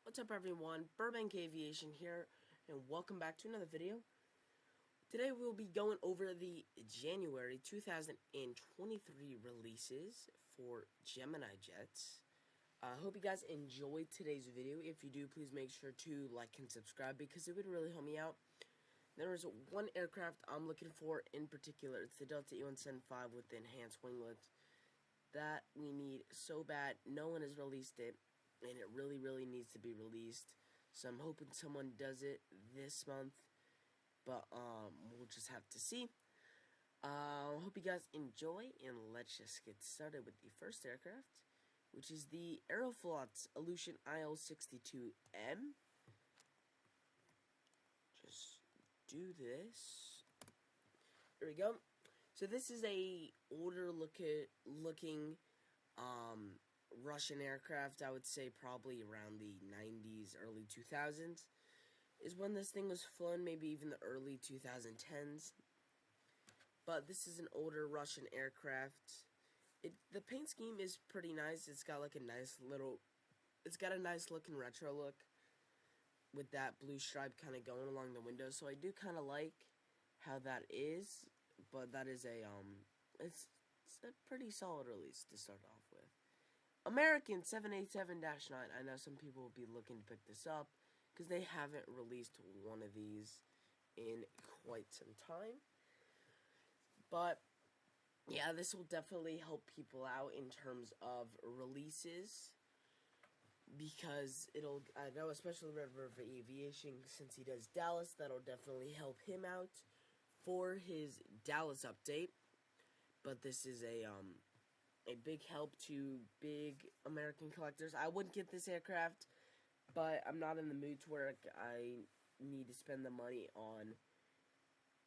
What's up everyone, Burbank Aviation here, and welcome back to another video. Today we'll be going over the January 2023 releases for Gemini jets. I hope you guys enjoyed today's video. If you do, please make sure to like and subscribe because it would really help me out. There is one aircraft I'm looking for in particular. It's the Delta E175 with the enhanced winglets that we need so bad. No one has released it, and it really needs to be released. So I'm hoping someone does it this month, but we'll just have to see. Hope you guys enjoy, and let's just get started with the first aircraft, which is the Aeroflot's Illusion IL-62M. Just do this. There we go. So this is a older looking Russian aircraft. I would say probably around the 90s, early 2000s is when this thing was flown, maybe even the early 2010s. But this is an older Russian aircraft. The paint scheme is pretty nice. It's got like a nice looking retro look with that blue stripe kind of going along the window. So I do kind of like how that is, but that is it's a pretty solid release to start off with. American 787-9. I know some people will be looking to pick this up because they haven't released one of these in quite some time. But yeah, this will definitely help people out in terms of releases, because I know especially Red River Aviation, since he does Dallas, that'll definitely help him out for his Dallas update. But this is a big help to big American collectors. I wouldn't get this aircraft, but I'm not in the mood to where I need to spend the money on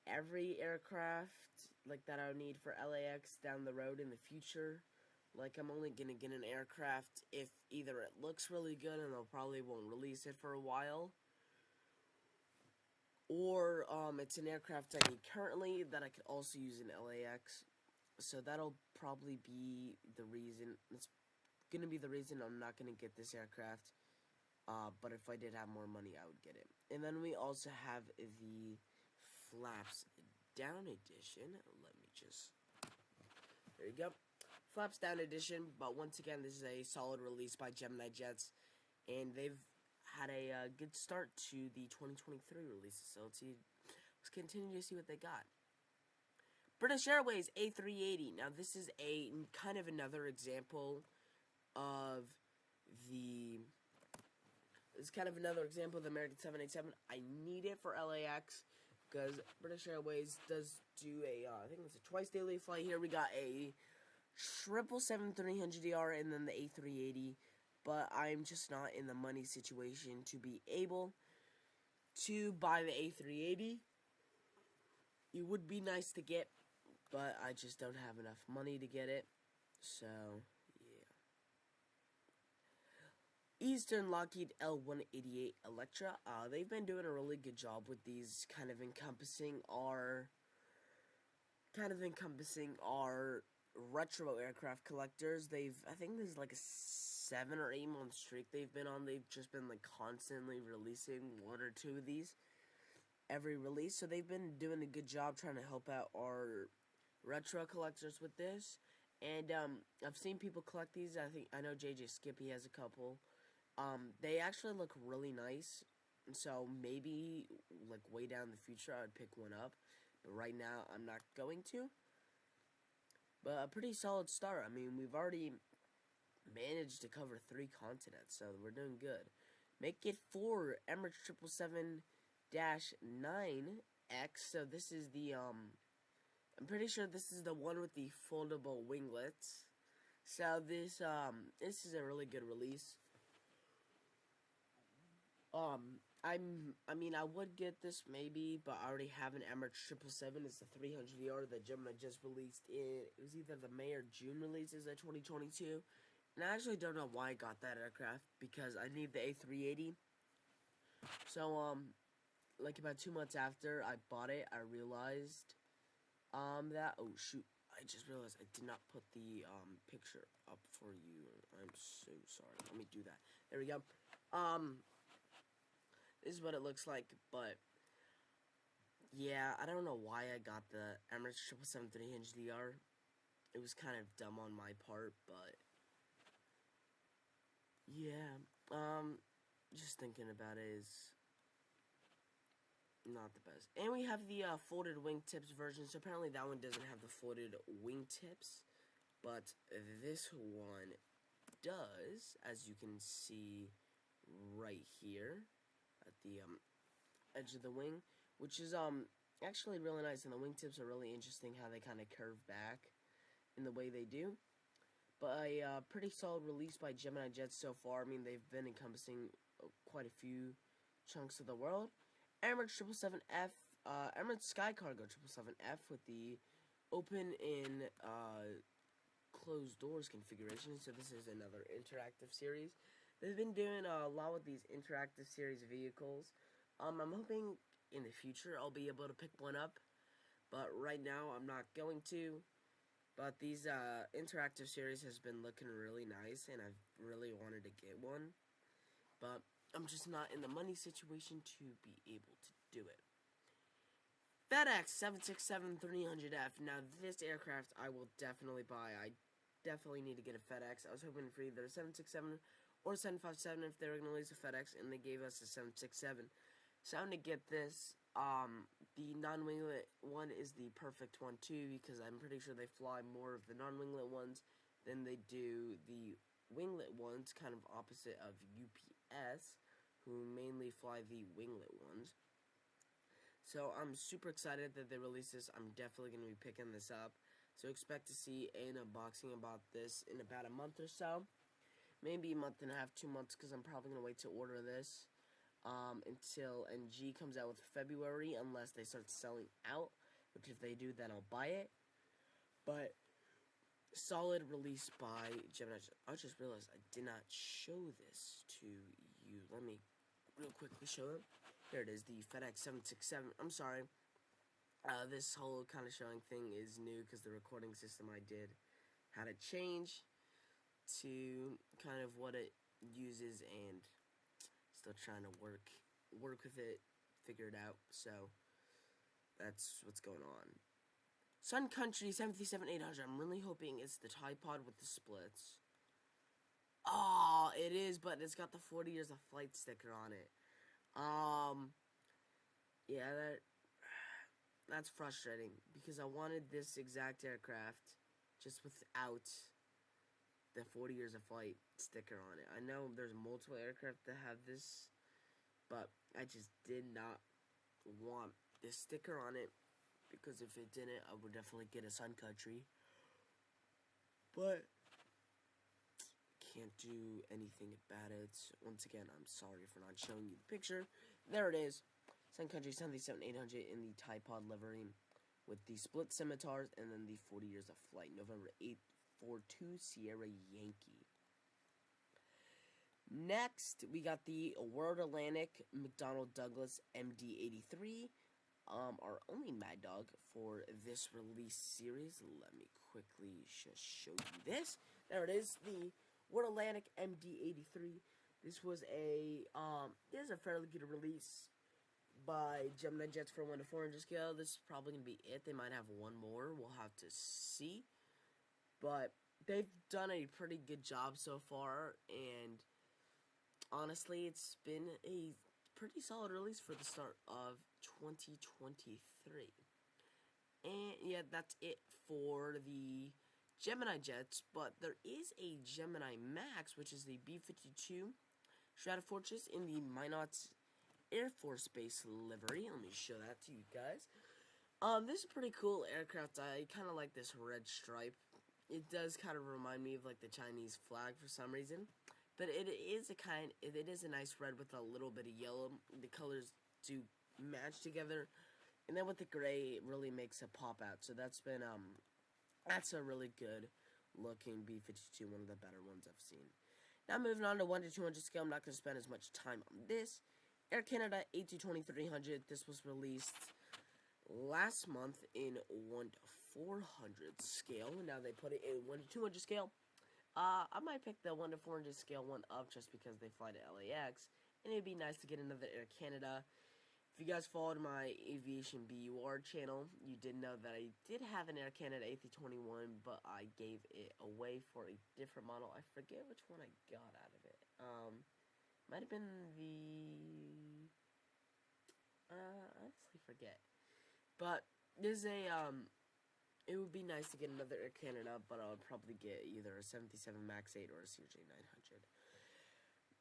every aircraft like that I would need for LAX down the road in the future. Like, I'm only gonna get an aircraft if either it looks really good and they'll probably won't release it for a while, or it's an aircraft I need currently that I could also use in LAX. So that'll probably be the reason. It's gonna be the reason I'm not gonna get this aircraft. But if I did have more money, I would get it. And then we also have the Flaps Down Edition. Let me just... There you go. Flaps Down Edition. But once again, this is a solid release by Gemini Jets. And they've had a good start to the 2023 releases. So let's continue to see what they got. British Airways A380. Now this is a kind of another example of the... It's kind of another example of the American 787. I need it for LAX because British Airways does do I think it's a twice daily flight here. We got a 777-300ER and then the A380. But I'm just not in the money situation to be able to buy the A380. It would be nice to get, but I just don't have enough money to get it. So, yeah. Eastern Lockheed L-188 Electra. They've been doing a really good job with these, kind of encompassing our retro aircraft collectors. I think this is like a 7 or 8 month streak they've been on. They've just been like constantly releasing 1 or 2 of these every release. So they've been doing a good job trying to help out our retro collectors with this. And I've seen people collect these. I know JJ Skippy has a couple. They actually look really nice. And so maybe like way down in the future I would pick one up. But right now I'm not going to. But a pretty solid start. I mean, we've already managed to cover 3 continents, so we're doing good. Make it 4 Emirates 777-9X. So this is the I'm pretty sure this is the one with the foldable winglets. So this is a really good release. I mean, I would get this maybe, but I already have an Emirates 777. It's the 300ER that Gemini just released it was either the May or June releases of 2022. And I actually don't know why I got that aircraft, because I need the A380. So, like about 2 months after I bought it, I realized, that, oh shoot, I just realized I did not put the, picture up for you. I'm so sorry. Let me do that. There we go. This is what it looks like, but yeah, I don't know why I got the Emirates 777 3-hinge DR. It was kind of dumb on my part, but yeah, just thinking about it is not the best. And we have the folded wingtips version, so apparently that one doesn't have the folded wingtips, but this one does, as you can see right here at the edge of the wing, which is actually really nice, and the wingtips are really interesting how they kind of curve back in the way they do. But a pretty solid release by Gemini Jets so far. I mean, they've been encompassing quite a few chunks of the world. Emirates 777F, Emirates Sky Cargo 777F with the open and closed doors configuration. So this is another interactive series. They've been doing a lot with these interactive series vehicles. I'm hoping in the future I'll be able to pick one up, but right now I'm not going to. But these interactive series has been looking really nice, and I've really wanted to get one, but I'm just not in the money situation to be able to do it. FedEx 767-300F. Now this aircraft I will definitely buy. I definitely need to get a FedEx. I was hoping for either a 767 or 757 if they were going to release a FedEx, and they gave us a 767. So I'm going to get this. The non-winglet one is the perfect one too, because I'm pretty sure they fly more of the non-winglet ones than they do the winglet ones, kind of opposite of UPS, who mainly fly the winglet ones. So I'm super excited that they released this. I'm definitely going to be picking this up. So expect to see an unboxing about this in about a month or so. Maybe a month and a half, 2 months, because I'm probably going to wait to order this until NG comes out with February, unless they start selling out, which if they do, then I'll buy it. But solid release by Gemini. I just realized I did not show this to you. Let me real quickly show it. There it is, the FedEx 767. I'm sorry. This whole kind of showing thing is new because the recording system I did had to change to kind of what it uses, and still trying to work with it, figure it out. So that's what's going on. Sun Country 737-800. I'm really hoping it's the tripod with the splits. Oh, it is, but it's got the 40 years of flight sticker on it. Yeah, that's frustrating, because I wanted this exact aircraft just without the 40 years of flight sticker on it. I know there's multiple aircraft that have this, but I just did not want this sticker on it, because if it didn't, I would definitely get a Sun Country. But can't do anything about it. Once again, I'm sorry for not showing you the picture. There it is. Sun Country 737-800 in the tripod livery with the split scimitars and then the 40 years of flight. November 8th, 42 Sierra Yankee. Next, we got the World Atlantic McDonnell Douglas MD-83. Our only Mad Dog for this release series. Let me quickly just show you this. There it is, the World Atlantic MD-83. This was a fairly good release by Gemini Jets for 1 to 400 scale. This is probably going to be it. They might have one more. We'll have to see. But they've done a pretty good job so far, and honestly, it's been a pretty solid release for the start of 2023. And yeah, that's it for the Gemini Jets, but there is a Gemini Max, which is the B-52 Stratofortress in the Minot Air Force Base livery. Let me show that to you guys. This is a pretty cool aircraft. I kind of like this red stripe. It does kind of remind me of like the Chinese flag for some reason. But it is a nice red with a little bit of yellow. The colors do match together, and then with the gray, it really makes it pop out. So that's a really good looking B-52, one of the better ones I've seen. Now moving on to 1 to 200 scale. I'm not going to spend as much time on this. Air Canada A220-300. This was released last month in 1 to 400 scale. Now they put it in 1 to 200 scale. I might pick the 1 to 400 scale one up just because they fly to LAX, and it'd be nice to get another Air Canada. If you guys followed my Aviation BUR channel, you did know that I did have an Air Canada A321, but I gave it away for a different model. I forget which one I got out of it. Might have been the... I honestly forget. But there's a, it would be nice to get another Air Canada, but I would probably get either a 737 MAX 8 or a CRJ-900.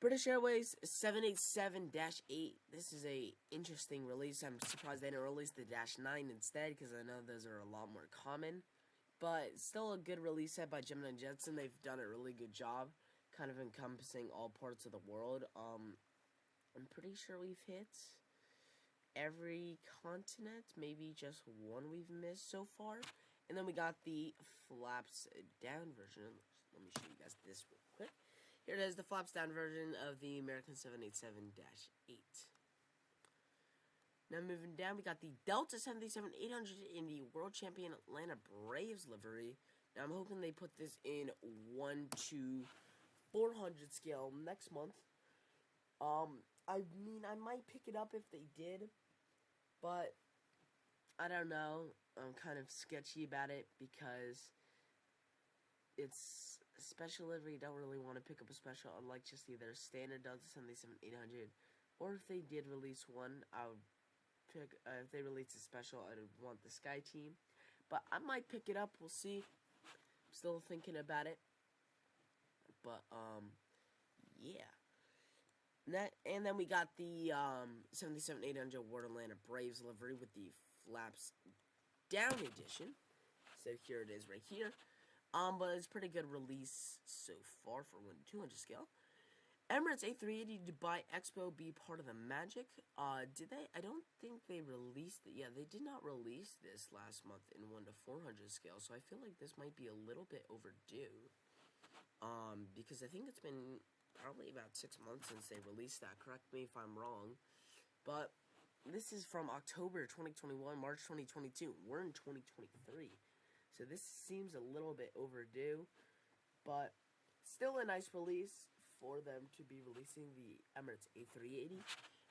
British Airways 787-8. This is a interesting release. I'm surprised they didn't release the -9 instead, because I know those are a lot more common. But still a good release set by Gemini and Jetson. They've done a really good job, kind of encompassing all parts of the world. I'm pretty sure we've hit every continent, maybe just one we've missed so far. And then we got the flaps down version. Let me show you guys this real quick. Here it is, the flaps down version of the American 787-8. Now moving down, we got the Delta 737-800 in the World Champion Atlanta Braves livery. Now I'm hoping they put this in 1:400 scale next month. I mean, I might pick it up if they did, but I don't know. I'm kind of sketchy about it because it's a special livery. Don't really want to pick up a special, unlike just either standard Delta 737-800, or if they did release one, I would pick. If they released a special, I would want the Sky Team, but I might pick it up. We'll see. I'm still thinking about it, but yeah. And then we got the 737-800 World Atlanta Braves livery with the flaps down edition. So here it is right here. But it's a pretty good release so far for 1:200 scale. Emirates A380 Dubai Expo be part of the magic. Did they? I don't think they released it. Yeah, they did not release this last month in 1:400 scale. So I feel like this might be a little bit overdue. Because I think it's been probably about 6 months since they released that. Correct me if I'm wrong. But this is from October 2021, March 2022. We're in 2023. So this seems a little bit overdue. But still a nice release for them to be releasing the Emirates A380.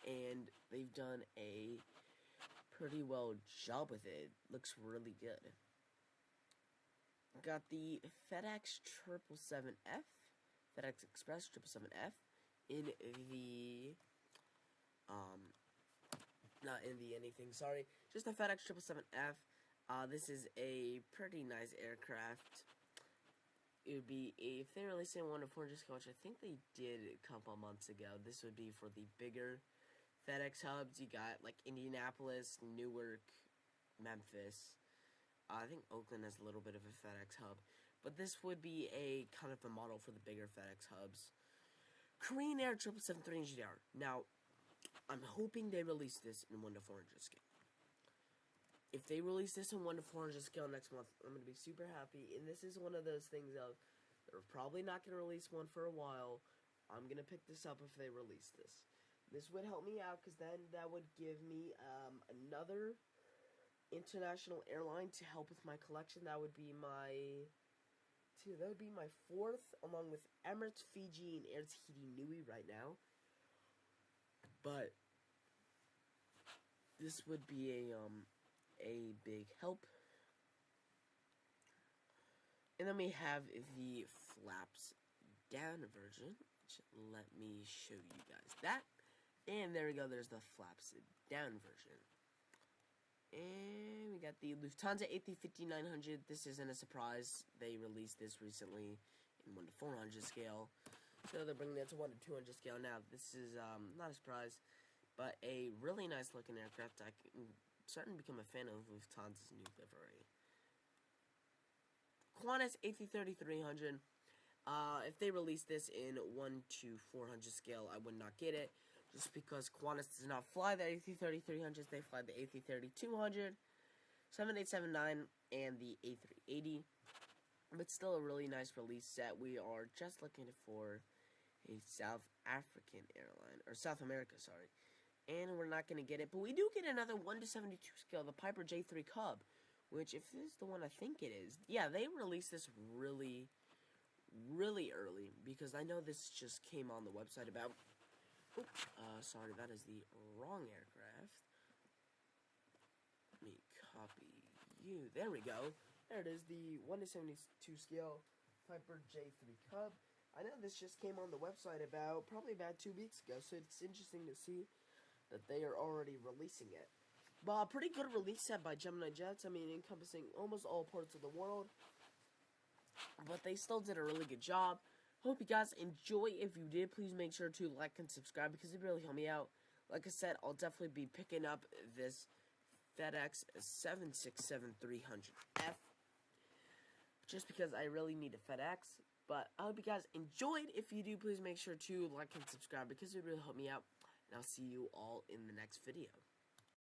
And they've done a pretty well job with it. Looks really good. Got the FedEx 777F. FedEx Express 777F in the, not in the anything, sorry, just the FedEx 777F. This is a pretty nice aircraft. It would be, if they released it in 1:400 scale, which I think they did a couple months ago, this would be for the bigger FedEx hubs. You got, like, Indianapolis, Newark, Memphis. I think Oakland has a little bit of a FedEx hub. But this would be a kind of a model for the bigger FedEx hubs. Korean Air 777-3 GR. Now, I'm hoping they release this in 1:400 scale. If they release this in 1:400 scale next month, I'm going to be super happy. And this is one of those things of, they're probably not going to release one for a while. I'm going to pick this up if they release this. This would help me out, because then that would give me another international airline to help with my collection. That would be my... That would be my fourth, along with Emirates, Fiji, and Air Tahiti Nui right now. But this would be a big help. And then we have the flaps down version. Which, let me show you guys that. And there we go. There's the flaps down version. And we got the Lufthansa A350-900. This isn't a surprise. They released this recently in 1:400 scale. So they're bringing it to 1:200 scale now. This is not a surprise, but a really nice looking aircraft. I'm starting to become a fan of Lufthansa's new livery. Qantas A330-300. If they release this in 1:400 scale, I would not get it. Just because Qantas does not fly the A330-300s, they fly the A330-200, 787-9, and the A380. But still a really nice release set. We are just looking for a South African airline, or South America, sorry. And we're not going to get it, but we do get another 1:72 scale, the Piper J3 Cub, which, if this is the one I think it is, yeah, they released this really early, because I know this just came on the website about Sorry, that is the wrong aircraft. Let me copy you. There we go. There it is, the 1:72 scale Piper J3 Cub. I know this just came on the website probably about 2 weeks ago, so it's interesting to see that they are already releasing it. But a pretty good release set by Gemini Jets. I mean, encompassing almost all parts of the world. But they still did a really good job. Hope you guys enjoy. If you did, please make sure to like and subscribe because it really helped me out. Like I said, I'll definitely be picking up this FedEx 767-300F just because I really need a FedEx. But I hope you guys enjoyed. If you do, please make sure to like and subscribe because it really helped me out. And I'll see you all in the next video.